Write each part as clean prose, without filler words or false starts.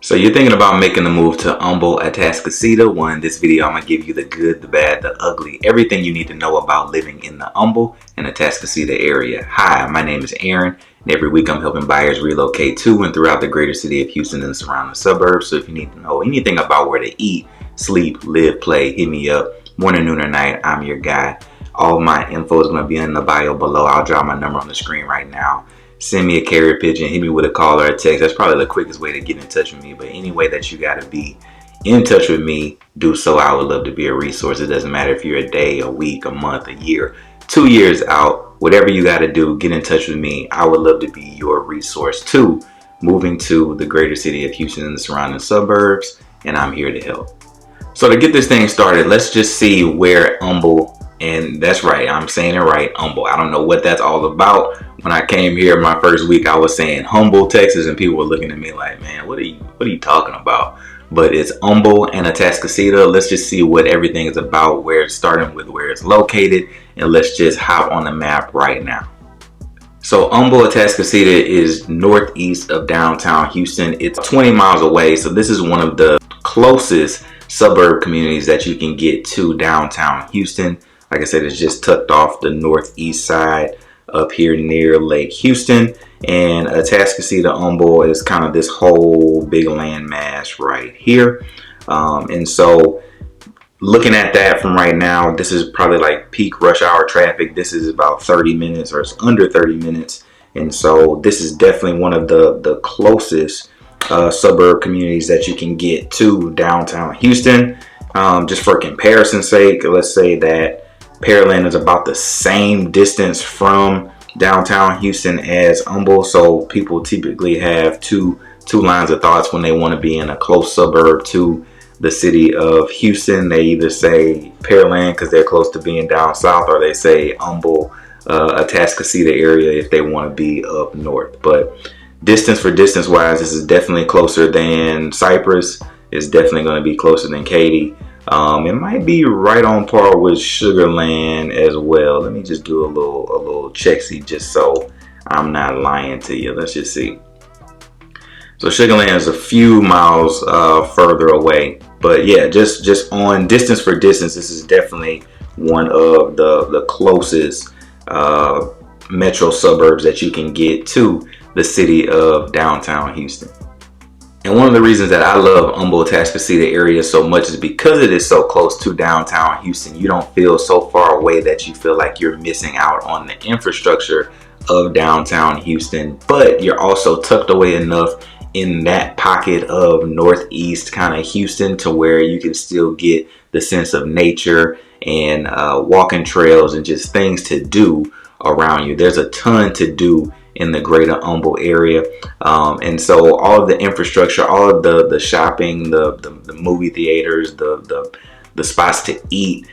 So you're thinking about making the move to humble Atascocita. Well, in this video, I'm going to give you the good, the bad, the ugly, everything you need to know about living in the humble and Atascocita area. Hi, my name is Aaron, and every week I'm helping buyers relocate to and throughout the greater city of Houston and the surrounding suburbs. So if you need to know anything about where to eat, sleep, live, play, hit me up. Morning, noon, or night, I'm your guy. All of my info is going to be in the bio below. I'll drop my number on the screen right now. Send me a carrier pigeon, hit me with a call or a text. That's probably the quickest way to get in touch with me. But any way that you got to be in touch with me, do so. I would love to be a resource. It doesn't matter if you're a day, a week, a month, a year, 2 years out. Whatever you got to do, get in touch with me. I would love to be your resource too. Moving to the greater city of Houston and the surrounding suburbs, and I'm here to help. So to get this thing started, let's just see where humble, and that's right, I'm saying it right, humble. I don't know what that's all about. When I came here my first week, I was saying Humble, Texas, and people were looking at me like, man, what are you talking about? But it's humble and Atascocita. Let's just see what everything is about, where it's starting with, where it's located, and let's just hop on the map right now. So humble Atascocita is northeast of downtown Houston. It's 20 miles away, so this is one of the closest suburb communities that you can get to downtown Houston. Like I said, it's just tucked off the northeast side up here near Lake Houston, and Atascocita humble is kind of this whole big land mass right here. And so looking at that from right now, this is probably like peak rush hour traffic. This is about 30 minutes, or it's under 30 minutes. And so this is definitely one of the closest suburb communities that you can get to downtown Houston. Just for comparison's sake, let's say that Pearland is about the same distance from downtown Houston as humble. So people typically have two lines of thoughts when they want to be in a close suburb to the city of Houston. They either say Pearland because they're close to being down south, or they say humble, Atascocita area if they want to be up north. But distance wise, this is definitely closer than Cypress. It's definitely going to be closer than Katy. It might be right on par with Sugarland as well. Let me just do a little check-see just so I'm not lying to you. Let's just see. So Sugarland is a few miles further away, but yeah, just on distance for distance, this is definitely one of the closest metro suburbs that you can get to the city of downtown Houston. And one of the reasons that I love humble Atascocita area so much is because it is so close to downtown Houston. You don't feel so far away that you feel like you're missing out on the infrastructure of downtown Houston, but you're also tucked away enough in that pocket of northeast kind of Houston to where you can still get the sense of nature and walking trails and just things to do around you. There's a ton to do in the greater humble area, and so all of the infrastructure, all of the shopping, the movie theaters, the spots to eat,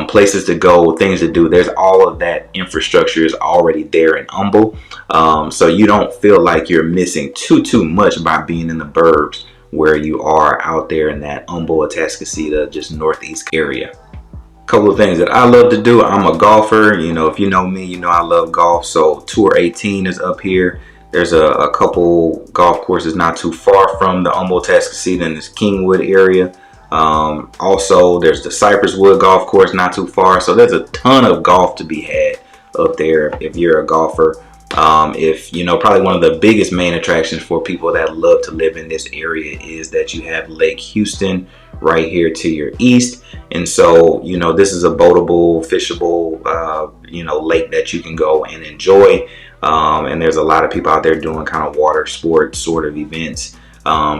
places to go, things to do, there's all of that infrastructure is already there in humble. So you don't feel like you're missing too much by being in the burbs where you are out there in that humble Atascocita, just northeast area. Couple of things that I love to do. I'm a golfer. You know, if you know me, you know I love golf. So Tour 18 is up here. There's a couple golf courses not too far from the humble Atascocita in this Kingwood area. Also, there's the Cypress Wood golf course not too far. So there's a ton of golf to be had up there if you're a golfer. If you know, probably one of the biggest main attractions for people that love to live in this area is that you have Lake Houston right here to your east. And so, you know, this is a boatable, fishable, lake that you can go and enjoy. And there's a lot of people out there doing kind of water sports sort of events,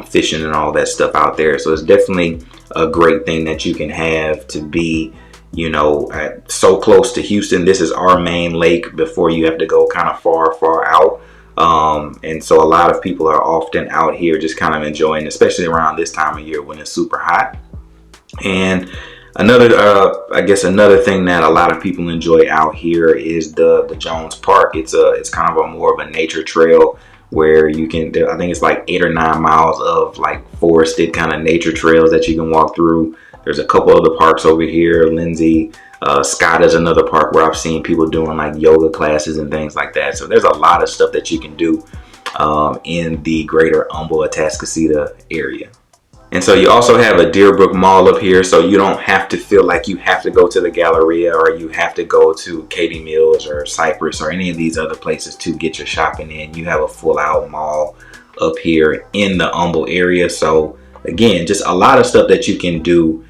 fishing and all that stuff out there. So it's definitely a great thing that you can have to be, you know, so close to Houston. This is our main lake before you have to go kind of far out. And so a lot of people are often out here just kind of enjoying, especially around this time of year when it's super hot. And another thing that a lot of people enjoy out here is the Jones Park. It's kind of a more of a nature trail where you can, I think it's like 8 or 9 miles of like forested kind of nature trails that you can walk through. There's a couple other parks over here. Lindsay, Scott is another park where I've seen people doing like yoga classes and things like that. So there's a lot of stuff that you can do in the greater Humble Atascocita area. And so you also have a Deerbrook Mall up here, so you don't have to feel like you have to go to the Galleria or you have to go to Katie Mills or Cypress or any of these other places to get your shopping in. You have a full out mall up here in the Humble area. So again, just a lot of stuff that you can do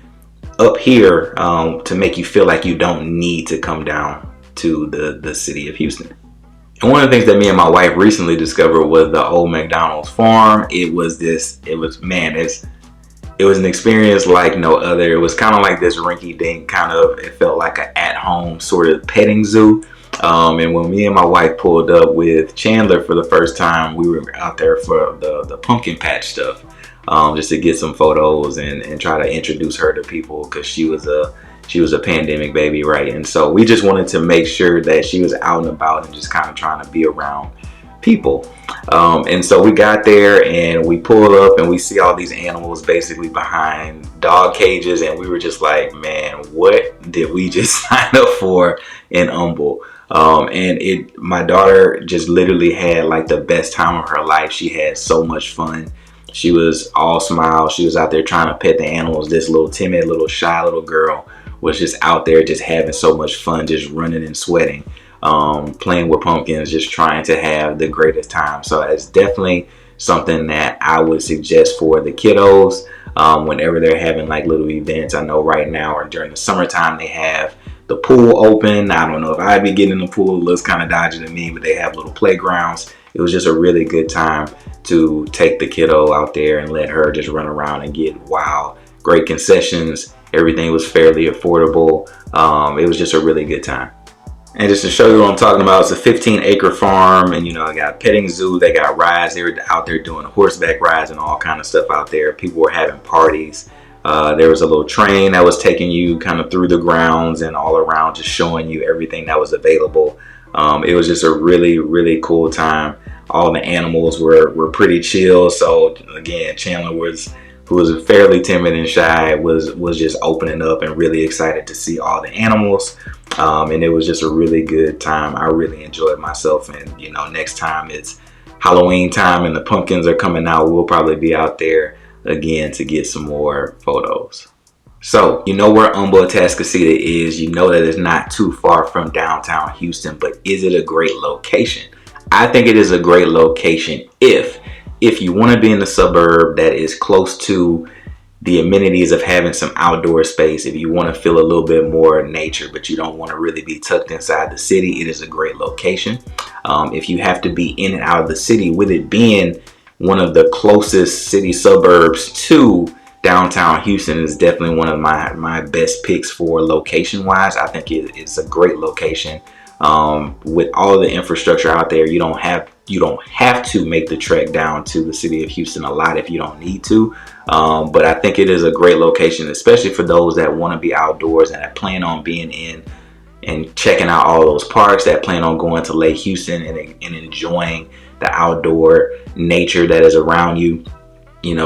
up here to make you feel like you don't need to come down to the city of Houston. And one of the things that me and my wife recently discovered was the old McDonald's farm. It was an experience like no other. It was kind of like this rinky-dink kind of, it felt like an at-home sort of petting zoo. And when me and my wife pulled up with Chandler for the first time, we were out there for the pumpkin patch stuff, just to get some photos and try to introduce her to people, because she was a pandemic baby, right? And so we just wanted to make sure that she was out and about and just kind of trying to be around people. And so we got there and we pulled up and we see all these animals basically behind dog cages, and we were just like, man, what did we just sign up for in Humble? And my daughter just literally had like the best time of her life. She had so much fun. She was all smiles. She was out there trying to pet the animals. This little timid, little shy little girl was just out there just having so much fun, just running and sweating, playing with pumpkins, just trying to have the greatest time. So it's definitely something that I would suggest for the kiddos whenever they're having like little events. I know right now or during the summertime they have the pool open. I don't know if I'd be getting in the pool. It looks kind of dodgy to me, but they have little playgrounds. It was just a really good time to take the kiddo out there and let her just run around and get wild. Great concessions. Everything was fairly affordable. It was just a really good time. And just to show you what I'm talking about, it's a 15-acre farm, and I got a petting zoo. They got rides. They were out there doing horseback rides and all kind of stuff out there. People were having parties. There was a little train that was taking you kind of through the grounds and all around, just showing you everything that was available. It was just a really, really cool time. All the animals were pretty chill. So again, Chandler who was fairly timid and shy, was just opening up and really excited to see all the animals. And it was just a really good time. I really enjoyed myself. And next time it's Halloween time and the pumpkins are coming out, we'll probably be out there again to get some more photos. So where Humble Atascocita is. You know that it's not too far from downtown Houston, but is it a great location? I think it is a great location if you want to be in the suburb that is close to the amenities of having some outdoor space. If you want to feel a little bit more nature, but you don't want to really be tucked inside the city, it is a great location. If you have to be in and out of the city, with it being one of the closest city suburbs to downtown Houston, is definitely one of my best picks for location wise. I think it's a great location. With all the infrastructure out there, you don't have to make the trek down to the city of Houston a lot if you don't need to. But I think it is a great location, especially for those that want to be outdoors and that plan on being in and checking out all those parks, that plan on going to Lake Houston and enjoying the outdoor nature that is around you.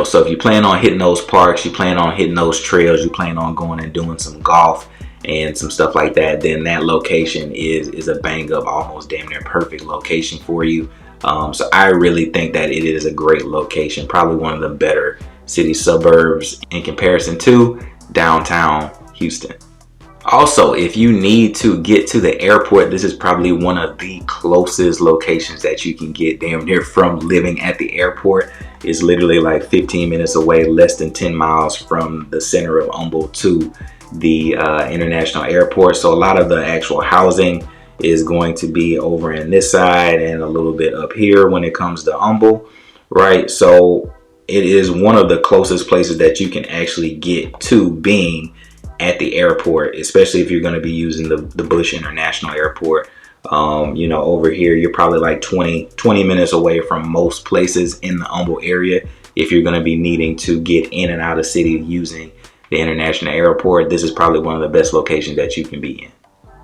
So if you plan on hitting those parks, you plan on hitting those trails, you plan on going and doing some golf and some stuff like that, then that location is a bang up, almost damn near perfect location for you. So I really think that it is a great location, probably one of the better city suburbs in comparison to downtown Houston. Also, if you need to get to the airport, this is probably one of the closest locations that you can get damn near from living at the airport. It's literally like 15 minutes away, less than 10 miles from the center of Humble to the international airport. So a lot of the actual housing is going to be over in this side and a little bit up here when it comes to Humble, right? So it is one of the closest places that you can actually get to being at the airport, especially if you're going to be using the Bush International Airport. Over here, you're probably like 20 minutes away from most places in the Humble area. If you're going to be needing to get in and out of city using the international airport, this is probably one of the best locations that you can be in.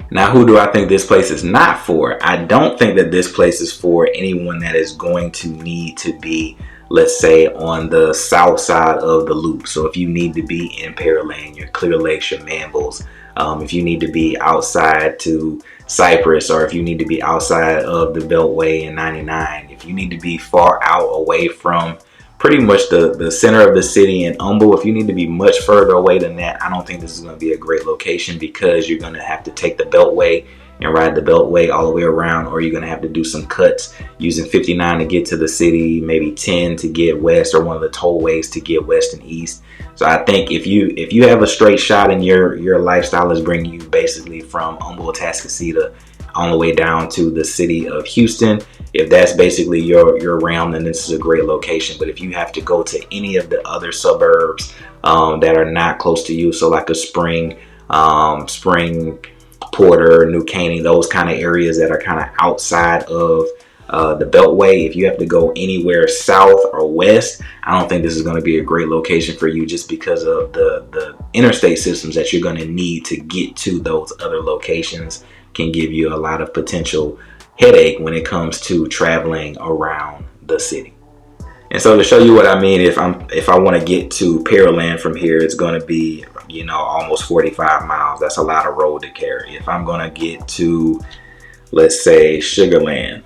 Now, who do I think this place is not for? I don't think that this place is for anyone that is going to need to be, let's say, on the south side of the loop. So if you need to be in Pearland, your Clear Lakes, your Manvilles, if you need to be outside to Cypress, or if you need to be outside of the Beltway and 99, If you need to be far out away from pretty much the center of the city in Humble, if you need to be much further away than that, I don't think this is going to be a great location, because you're going to have to take the Beltway and ride the Beltway all the way around, or you're going to have to do some cuts using 59 to get to the city, maybe 10 to get west, or one of the tollways to get west and east. So I think if you have a straight shot and your lifestyle is bringing you basically from Humble, Atascocita on the way down to the city of Houston, if that's basically your realm, then this is a great location. But if you have to go to any of the other suburbs that are not close to you, so like a Spring, Porter, New Caney, those kind of areas that are kind of outside of the Beltway, if you have to go anywhere south or west, I don't think this is going to be a great location for you, just because of the interstate systems that you're going to need to get to those other locations can give you a lot of potential headache when it comes to traveling around the city. And so to show you what I mean, if I want to get to Pearland from here, it's going to be, you know, almost 45 miles. That's a lot of road to carry. If I'm going to get to, let's say, Sugarland.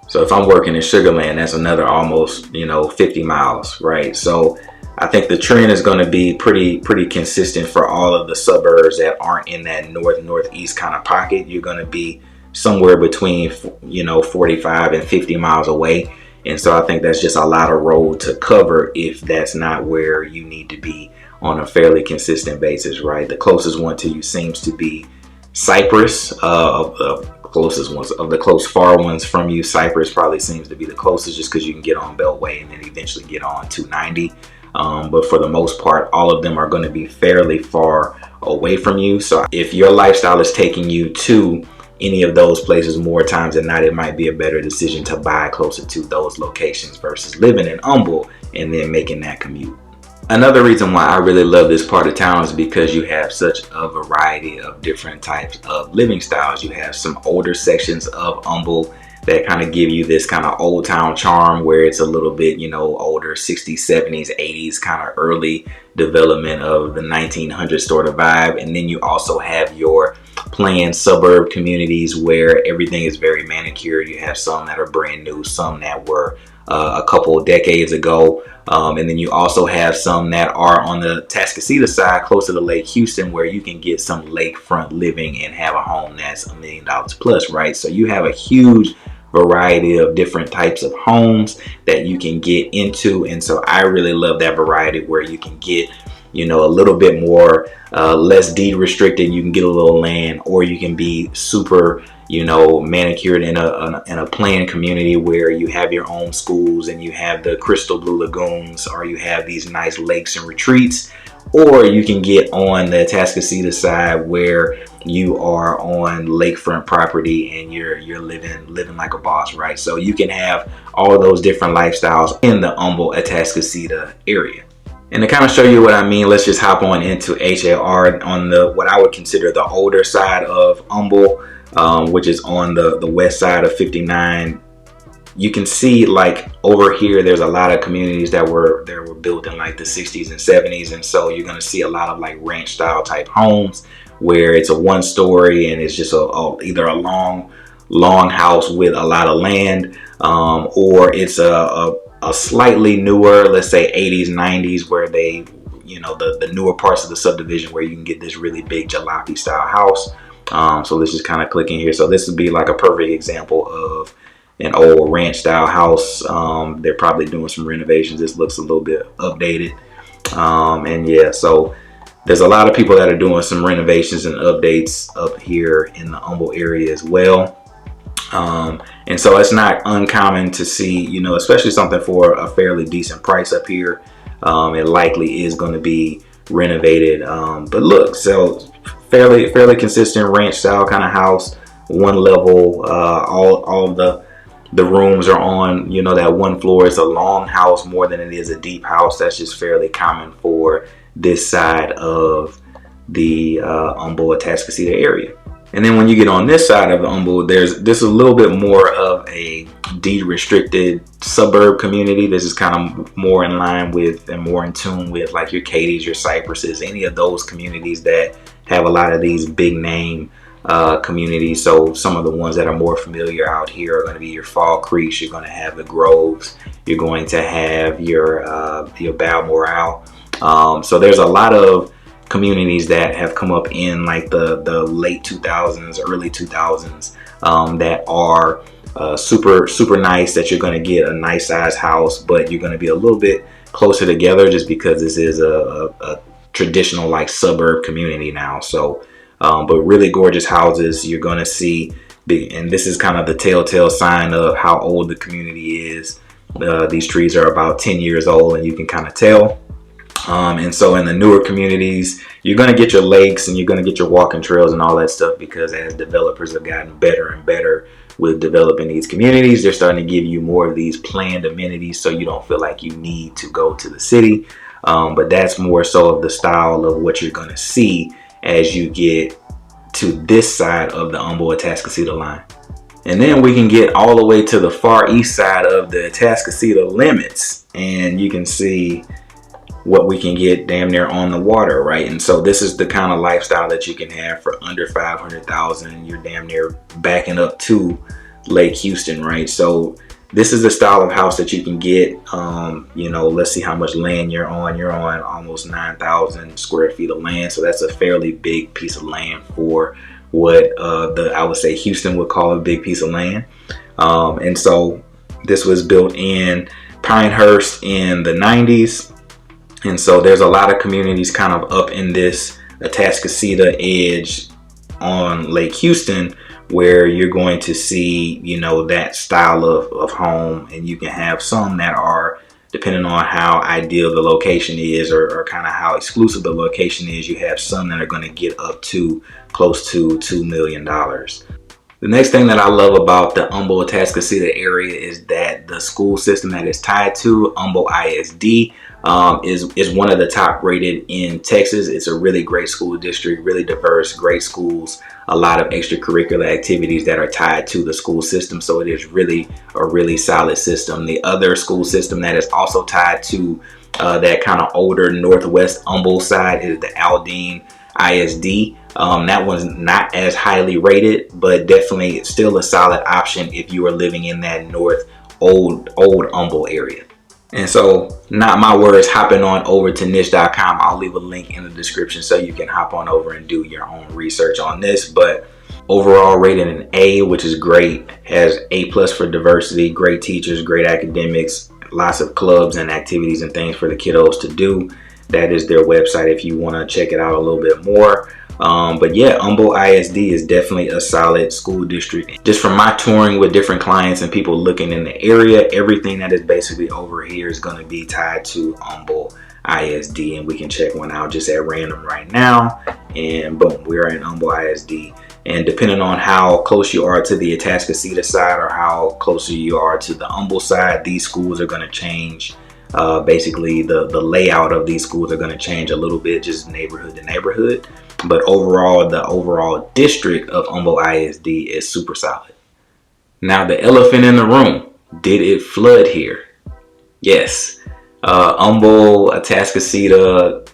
So if I'm working in Sugarland, that's another almost, you know, 50 miles, right? So I think the trend is going to be pretty consistent for all of the suburbs that aren't in that northeast kind of pocket. You're going to be somewhere between, you know, 45 and 50 miles away. And so I think that's just a lot of road to cover if that's not where you need to be on a fairly consistent basis, right? The closest one to you seems to be Cypress, of the closest ones, of the close far ones from you. Cypress probably seems to be the closest, just because you can get on Beltway and then eventually get on 290. But for the most part, all of them are going to be fairly far away from you. So if your lifestyle is taking you to any of those places more times than not, it might be a better decision to buy closer to those locations versus living in Humble and then making that commute. Another reason why I really love this part of town is because you have such a variety of different types of living styles. You have some older sections of Humble that kind of give you this kind of old town charm, where it's a little bit, you know, older 60s, 70s, 80s kind of early development of the 1900s sort of vibe. And then you also have your planned suburb communities where everything is very manicured. You have some that are brand new, some that were a couple of decades ago. And then you also have some that are on the Atascocita side, closer to Lake Houston, where you can get some lakefront living and have a home that's $1 million plus, right? So you have a huge variety of different types of homes that you can get into. And so I really love that variety, where you can get, you know, a little bit more, less deed restricted. You can get a little land, or you can be super, you know, manicured in a planned community where you have your own schools and you have the crystal blue lagoons, or you have these nice lakes and retreats. Or you can get on the Atascocita side where you are on lakefront property and you're living like a boss, right? So you can have all those different lifestyles in the Humble Atascocita area. And to kind of show you what I mean, let's just hop on into HAR on the what I would consider the older side of Humble, which is on the west side of 59. You can see, like, over here, there's a lot of communities that were built in like the 60s and 70s. And so you're going to see a lot of like ranch style type homes where it's a one story and it's just either a long house with a lot of land, or it's a slightly newer, let's say 80s, 90s, where they, you know, the newer parts of the subdivision where you can get this really big jalopy style house. So let's just kind of click in here. So this would be like a perfect example of an old ranch style house. They're probably doing some renovations. This looks a little bit updated. And yeah, so there's a lot of people that are doing some renovations and updates up here in the Humble area as well. And so it's not uncommon to see, you know, especially something for a fairly decent price up here. It likely is going to be renovated. But look, so fairly consistent ranch style kind of house, one level, all the rooms are on, you know, that one floor. It's a long house more than it is a deep house. That's just fairly common for this side of the Humble Atascocita area. And then when you get on this side of the Humble, this is a little bit more of a deed restricted suburb community. This is kind of more in line with and more in tune with like your Katie's, your Cypresses, any of those communities that have a lot of these big name communities. So some of the ones that are more familiar out here are going to be your Fall Creeks. You're going to have the Groves. You're going to have your Balmoral. So there's a lot of communities that have come up in like the late 2000s, early 2000s that are super nice, that you're going to get a nice size house, but you're going to be a little bit closer together just because this is a traditional like suburb community now. So but really gorgeous houses. You're going to see and this is kind of the telltale sign of how old the community is. These trees are about 10 years old, and you can kind of tell. And so in the newer communities, you're going to get your lakes and you're going to get your walking trails and all that stuff, because as developers have gotten better and better with developing these communities, they're starting to give you more of these planned amenities so you don't feel like you need to go to the city. But that's more so of the style of what you're going to see as you get to this side of the Humboldt-Atascocita line. And then we can get all the way to the far east side of the Atascocita limits, and you can see what we can get damn near on the water, right? And so this is the kind of lifestyle that you can have for under 500,000. You're damn near backing up to Lake Houston, right? So this is the style of house that you can get. You know, let's see how much land you're on. You're on almost 9,000 square feet of land. So that's a fairly big piece of land for what I would say Houston would call a big piece of land. And so this was built in Pinehurst in the 90s. And so there's a lot of communities kind of up in this Atascocita edge on Lake Houston where you're going to see, you know, that style of home. And you can have some that are, depending on how ideal the location is or kind of how exclusive the location is, you have some that are going to get up to close to $2 million. The next thing that I love about the Humboldt-Atascocita area is that the school system that it's tied to, Humboldt ISD, is one of the top rated in Texas. It's a really great school district, really diverse, great schools, a lot of extracurricular activities that are tied to the school system. So it is really a really solid system. The other school system that is also tied to that kind of older Northwest Humboldt side is the Aldine ISD. That one's not as highly rated, but definitely still a solid option if you are living in that old Humboldt area. And so, not my words, hopping on over to niche.com. I'll leave a link in the description so you can hop on over and do your own research on this. But overall rated an A, which is great, has A+ for diversity, great teachers, great academics, lots of clubs and activities and things for the kiddos to do. That is their website if you want to check it out a little bit more. But yeah, Humboldt ISD is definitely a solid school district. Just from my touring with different clients and people looking in the area, everything that is basically over here is going to be tied to Humboldt ISD. And we can check one out just at random right now. And boom, we're in Humboldt ISD. And depending on how close you are to the Atascocita side or how closer you are to the Humboldt side, these schools are going to change. Basically, the layout of these schools are going to change a little bit, just neighborhood to neighborhood. But overall, the overall district of Humboldt ISD is super solid. Now, the elephant in the room, did it flood here? Yes. Humboldt, Atascocita,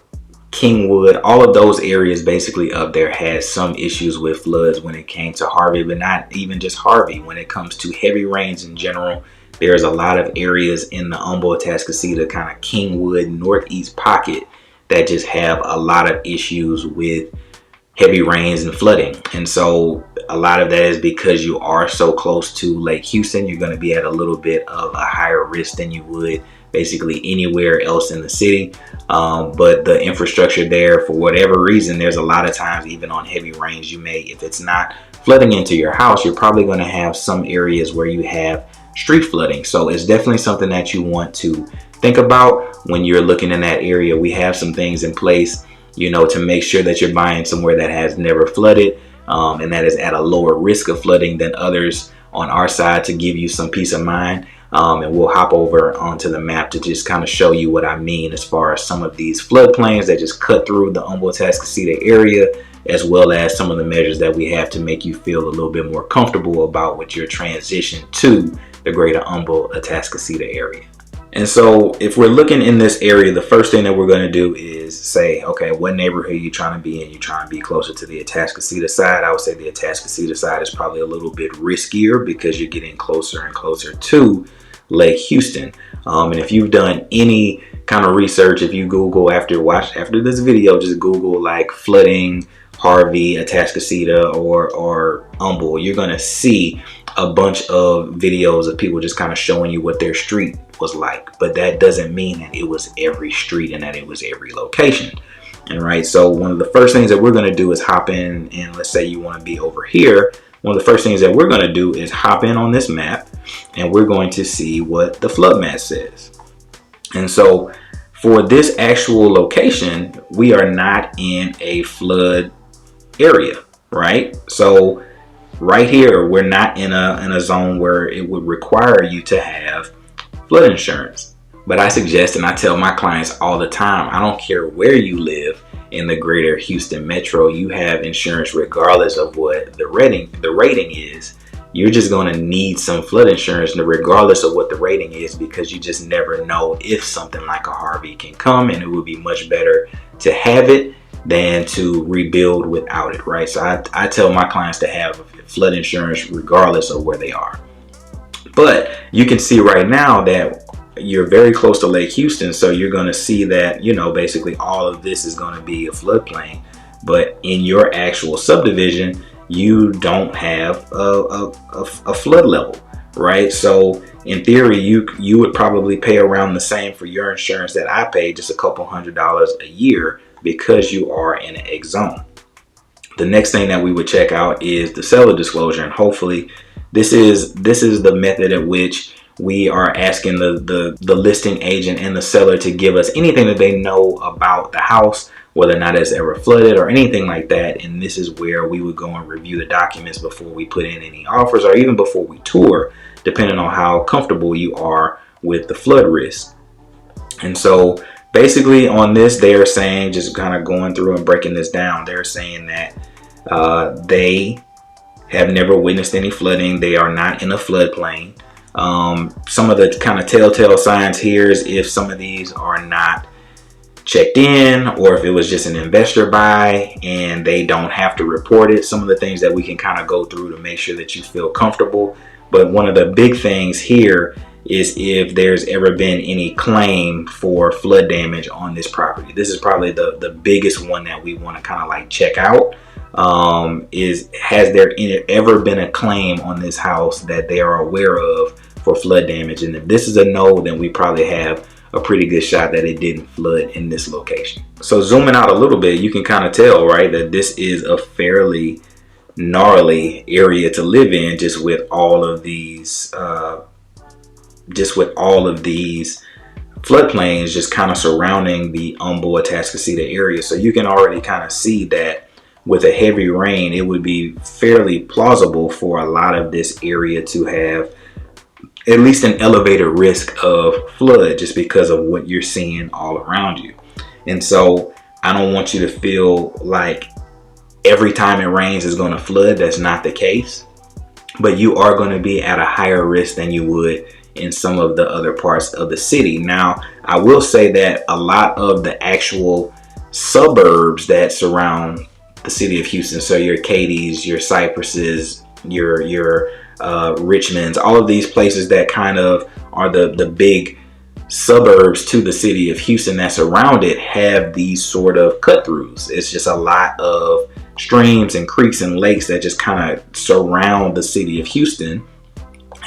Kingwood, all of those areas basically up there had some issues with floods when it came to Harvey, but not even just Harvey. When it comes to heavy rains in general, there's a lot of areas in the Humboldt-Atascocita kind of Kingwood northeast pocket that just have a lot of issues with heavy rains and flooding. And so a lot of that is because you are so close to Lake Houston. You're going to be at a little bit of a higher risk than you would basically anywhere else in the city. But the infrastructure there, for whatever reason, there's a lot of times, even on heavy rains, you may, if it's not flooding into your house, you're probably going to have some areas where you have street flooding. So it's definitely something that you want to think about when you're looking in that area. We have some things in place, you know, to make sure that you're buying somewhere that has never flooded, and that is at a lower risk of flooding than others on our side, to give you some peace of mind. And we'll hop over onto the map to just kind of show you what I mean as far as some of these floodplains that just cut through the Humboldt-Atascocita area, as well as some of the measures that we have to make you feel a little bit more comfortable about with your transition to the greater Humboldt-Atascocita area. And so if we're looking in this area, the first thing that we're going to do is say, okay, what neighborhood are you trying to be in? You're trying to be closer to the Atascocita side. I would say the Atascocita side is probably a little bit riskier because you're getting closer and closer to Lake Houston. And if you've done any kind of research, if you Google after this video, just Google like flooding Harvey, Atascocita, or Humble, you're going to see a bunch of videos of people just kind of showing you what their street was like. But that doesn't mean that it was every street and that it was every location. And right, so one of the first things that we're going to do is hop in, and let's say you want to be over here. One of the first things that we're going to do is hop in on this map, and we're going to see what the flood map says. And so for this actual location, we are not in a flood area, right? So right here, we're not in a zone where it would require you to have flood insurance. But I suggest, and I tell my clients all the time, I don't care where you live in the greater Houston metro, you have insurance regardless of what the rating is. You're just going to need some flood insurance regardless of what the rating is, because you just never know if something like a Harvey can come, and it would be much better to have it than to rebuild without it, right? So I tell my clients to have flood insurance regardless of where they are. But you can see right now that you're very close to Lake Houston, so you're going to see that, you know, basically all of this is going to be a floodplain. But in your actual subdivision, you don't have a flood level, right? So in theory, you would probably pay around the same for your insurance that I pay, just a couple $100s a year, because you are in an X zone. The next thing that we would check out is the seller disclosure, and hopefully this is the method at which we are asking the listing agent and the seller to give us anything that they know about the house, whether or not it's ever flooded or anything like that. And this is where we would go and review the documents before we put in any offers, or even before we tour, depending on how comfortable you are with the flood risk. And so basically on this, they're saying, just kind of going through and breaking this down, they're saying that they have never witnessed any flooding. They are not in a floodplain. Some of the kind of telltale signs here is if some of these are not checked in, or if it was just an investor buy and they don't have to report it. Some of the things that we can kind of go through to make sure that you feel comfortable. But one of the big things here is if there's ever been any claim for flood damage on this property. This is probably the biggest one that we want to kind of like check out. Has there ever been a claim on this house that they are aware of for flood damage? And if this is a no, then we probably have a pretty good shot that it didn't flood in this location. So zooming out a little bit, you can kind of tell, right, that this is a fairly gnarly area to live in, just with all of these floodplains just kind of surrounding the Humble Atascocita area. So you can already kind of see that with a heavy rain, it would be fairly plausible for a lot of this area to have at least an elevated risk of flood, just because of what you're seeing all around you. And so I don't want you to feel like every time it rains is going to flood. That's not the case, but you are going to be at a higher risk than you would in some of the other parts of the city. Now, I will say that a lot of the actual suburbs that surround the city of Houston, so your Katie's, your Cypresses, your Richmonds, all of these places that kind of are the big suburbs to the city of Houston that surround it, have these sort of cut throughs. It's just a lot of streams and creeks and lakes that just kind of surround the city of Houston.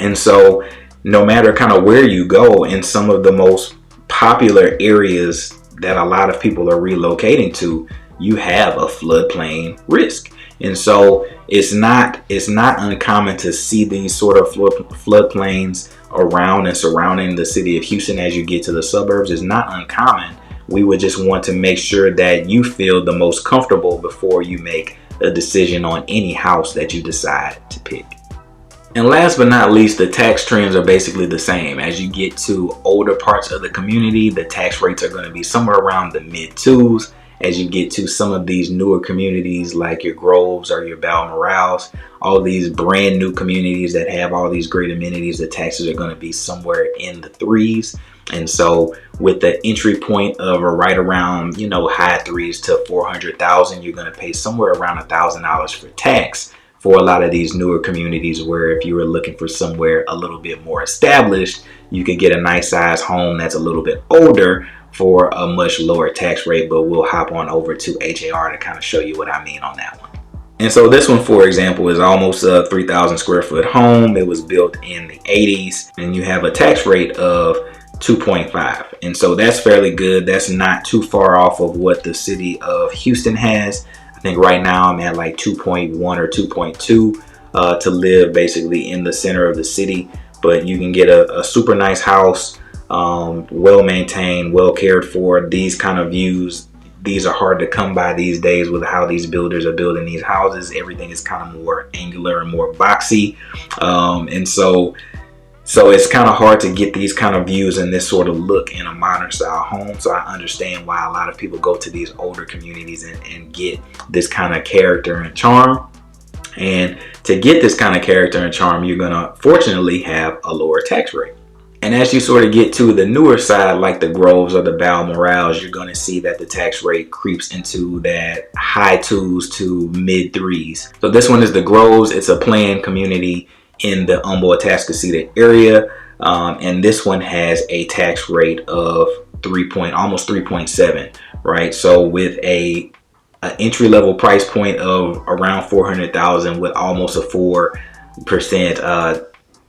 And so no matter kind of where you go, in some of the most popular areas that a lot of people are relocating to, you have a floodplain risk. And so it's not uncommon to see these sort of floodplains around and surrounding the city of Houston as you get to the suburbs. It's not uncommon. We would just want to make sure that you feel the most comfortable before you make a decision on any house that you decide to pick. And last but not least, the tax trends are basically the same. As you get to older parts of the community, the tax rates are going to be somewhere around the mid-2s. As you get to some of these newer communities like your Groves or your Balmorals, all these brand new communities that have all these great amenities, the taxes are going to be somewhere in the 3s. And so with the entry point of right around, high threes to 400,000, you're going to pay somewhere around $1,000 for tax for a lot of these newer communities, where if you were looking for somewhere a little bit more established, you could get a nice size home that's a little bit older for a much lower tax rate. But we'll hop on over to HAR to kind of show you what I mean on that one. And so this one, for example, is almost a 3,000 square foot home. It was built in the 80s, and you have a tax rate of 2.5. And so that's fairly good. That's not too far off of what the city of Houston has. I think right now I'm at like 2.1 or 2.2 to live basically in the center of the city. But you can get a super nice house, well maintained, well cared for. These kind of views, these are hard to come by these days with how these builders are building these houses. Everything is kind of more angular and more boxy. And so it's kind of hard to get these kind of views and this sort of look in a modern style home. So I understand why a lot of people go to these older communities and get this kind of character and charm. And to get this kind of character and charm, you're going to fortunately have a lower tax rate. And as you sort of get to the newer side, like the Groves or the Balmorals, you're going to see that the tax rate creeps into that high 2s to mid 3s. So this one is the Groves. It's a planned community in the Humble Atascocita area. And this one has a tax rate of almost 3.7, right? So with an entry level price point of around 400,000 with almost a 4%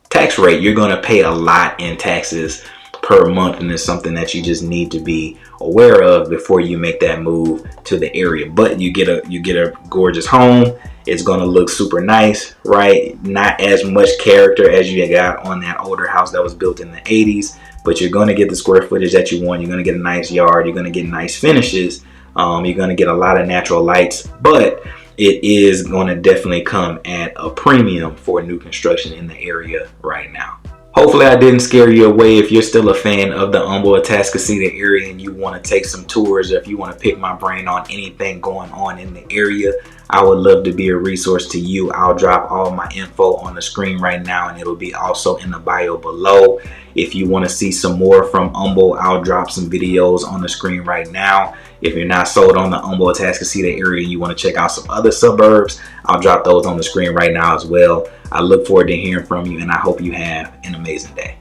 tax rate, you're going to pay a lot in taxes per month, and it's something that you just need to be aware of before you make that move to the area. But you get a gorgeous home. It's going to look super nice, right? Not as much character as you got on that older house that was built in the 80s, but you're going to get the square footage that you want. You're going to get a nice yard. You're going to get nice finishes. You're going to get a lot of natural lights, but it is going to definitely come at a premium for new construction in the area right now. Hopefully I didn't scare you away. If you're still a fan of the Humble Atascocita area and you want to take some tours, or if you want to pick my brain on anything going on in the area, I would love to be a resource to you. I'll drop all my info on the screen right now, and it'll be also in the bio below. If you want to see some more from Humble, I'll drop some videos on the screen right now. If you're not sold on the Humble Atascocita area and you want to check out some other suburbs, I'll drop those on the screen right now as well. I look forward to hearing from you, and I hope you have an amazing day.